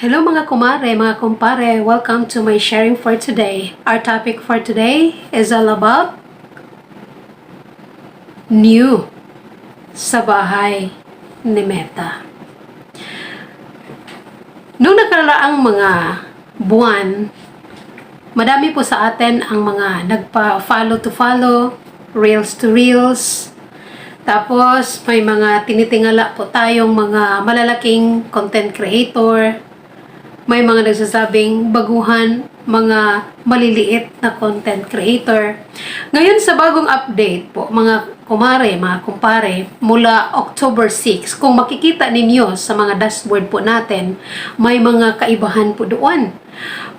Hello mga kumare, mga kumpare. Welcome to my sharing for today. Our topic for today is all about new sa bahay ni Meta. Nung nakaraang mga buwan, madami po sa atin ang mga nagpa-follow to follow, reels to reels. Tapos may mga tinitingala po tayong mga malalaking content creator. May mga nagsasabing baguhan, mga maliliit na content creator. Ngayon sa bagong update po, mga kumare, mga kumpare, mula October 6, kung makikita ninyo sa mga dashboard po natin, may mga kaibahan po doon.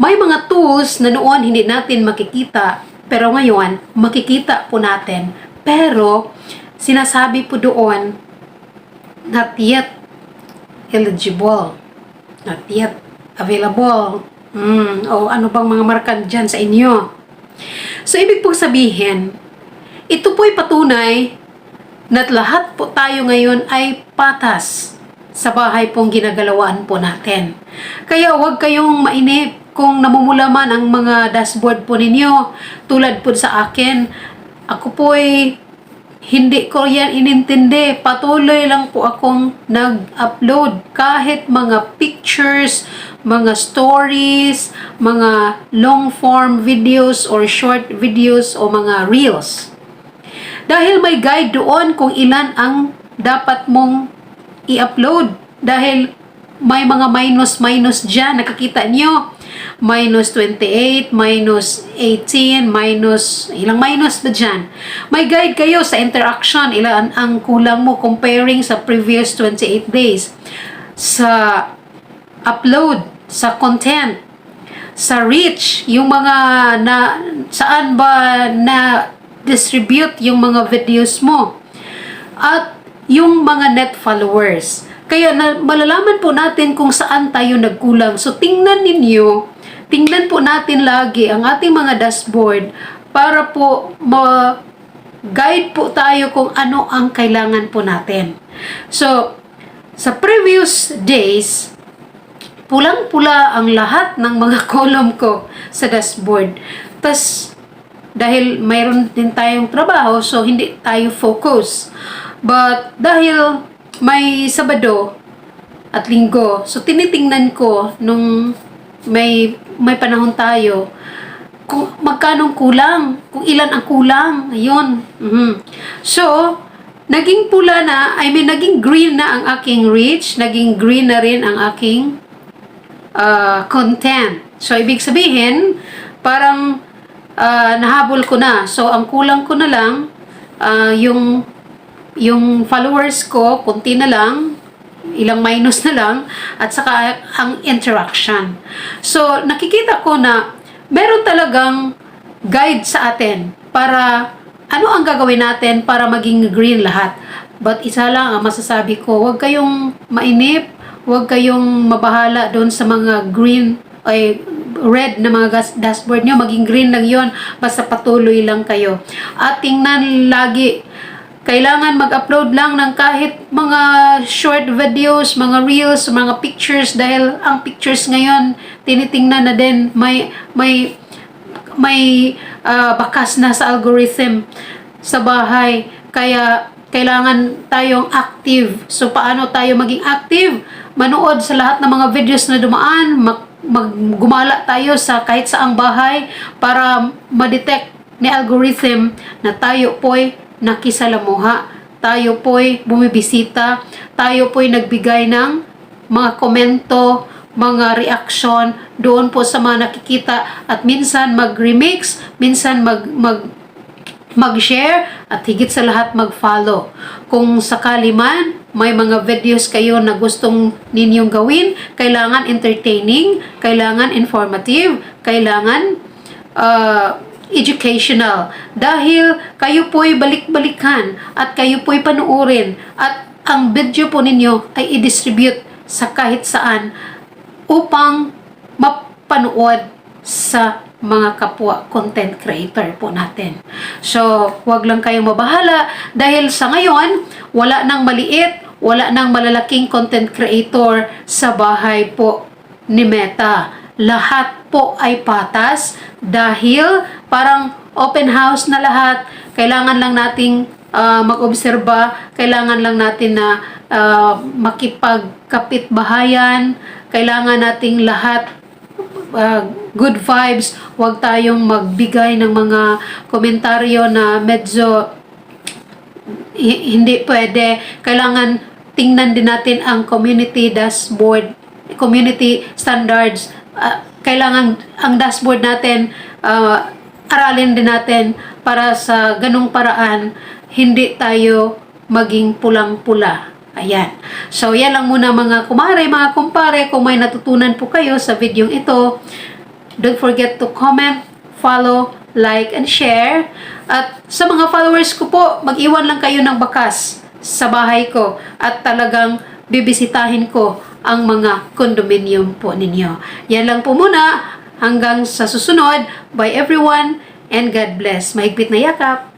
May mga tools na noon hindi natin makikita, pero ngayon makikita po natin. Pero sinasabi po doon, not yet eligible, not yet available. O ano bang mga marka dyan sa inyo? So, ibig pong sabihin, ito po'y patunay na lahat po tayo ngayon ay patas sa bahay pong ginagalawan po natin. Kaya huwag kayong mainip kung namumula man ang mga dashboard po ninyo. Tulad po sa akin, ako po'y hindi ko yan inintindi. Patuloy lang po akong nag-upload. Kahit mga pictures, mga stories, mga long-form videos or short videos o mga reels. Dahil may guide doon kung ilan ang dapat mong i-upload. Dahil may mga minus dyan. Nakikita nyo. Minus 28, minus 18, minus, ilang minus ba dyan? May guide kayo sa interaction, ilan ang kulang mo comparing sa previous 28 days. Sa upload, sa content, sa reach, yung mga saan ba na distribute yung mga videos mo. At yung mga net followers. Kaya malalaman po natin kung saan tayo nagkulang. So tingnan po natin lagi ang ating mga dashboard para po ma-guide po tayo kung ano ang kailangan po natin. So, sa previous days, pulang-pula ang lahat ng mga column ko sa dashboard. Tas, dahil mayroon din tayong trabaho, so hindi tayo focus. But, dahil may Sabado at Linggo, so tinitingnan ko nung may panahon tayo kung magkanong kulang, kung ilan ang kulang. Ayun. So, naging pula na, naging green na ang aking reach, naging green na rin ang aking content. So, ibig sabihin, parang nahabol ko na. So, ang kulang ko na lang, yung followers ko, kunti na lang, ilang minus na lang, at saka ang interaction. So, nakikita ko na meron talagang guide sa atin para ano ang gagawin natin para maging green lahat. But isa lang ang masasabi ko, huwag kayong mainip, huwag kayong mabahala doon sa mga green ay red na mga dashboard nyo, maging green lang yon, basta patuloy lang kayo. At tingnan lagi, kailangan mag-upload lang ng kahit mga short videos, mga reels, mga pictures, dahil ang pictures ngayon tinitingnan na din, may bakas na sa algorithm sa bahay. Kaya kailangan tayong active. So paano tayo maging active? Manood sa lahat ng mga videos na dumaan, gumala tayo sa kahit saang bahay para ma-detect ni algorithm na tayo po'y nakisalamuha, tayo po'y bumibisita, tayo po'y nagbigay ng mga komento, mga reaksyon doon po sa mga nakikita, at minsan mag-remix, minsan mag-share, at higit sa lahat mag-follow. Kung sakali man may mga videos kayo na gustong ninyong gawin, kailangan entertaining, kailangan informative, kailangan educational, dahil kayo po'y balik-balikan at kayo po'y panuorin, at ang video po ninyo ay i-distribute sa kahit saan upang mapanood sa mga kapwa content creator po natin. So, huwag lang kayong mabahala dahil sa ngayon, wala nang maliit, wala nang malalaking content creator sa bahay po ni Meta. Lahat po ay patas dahil parang open house na lahat. Kailangan lang nating mag-obserba, kailangan lang natin na makipagkapit-bahayan, kailangan nating lahat good vibes, huwag tayong magbigay ng mga komentaryo na medyo hindi pwede. Kailangan tingnan din natin ang community dashboard, community standards. Kailangan ang dashboard natin, aralin din natin para sa ganung paraan, hindi tayo maging pulang-pula. Ayan. So, yan lang muna mga kumare, mga kumpare. Kung may natutunan po kayo sa video ito, don't forget to comment, follow, like, and share. At sa mga followers ko po, mag-iwan lang kayo ng bakas sa bahay ko at talagang bibisitahin ko ang mga condominium po ninyo. Yan lang po muna. Hanggang sa susunod. Bye everyone and God bless. Mahigpit na yakap.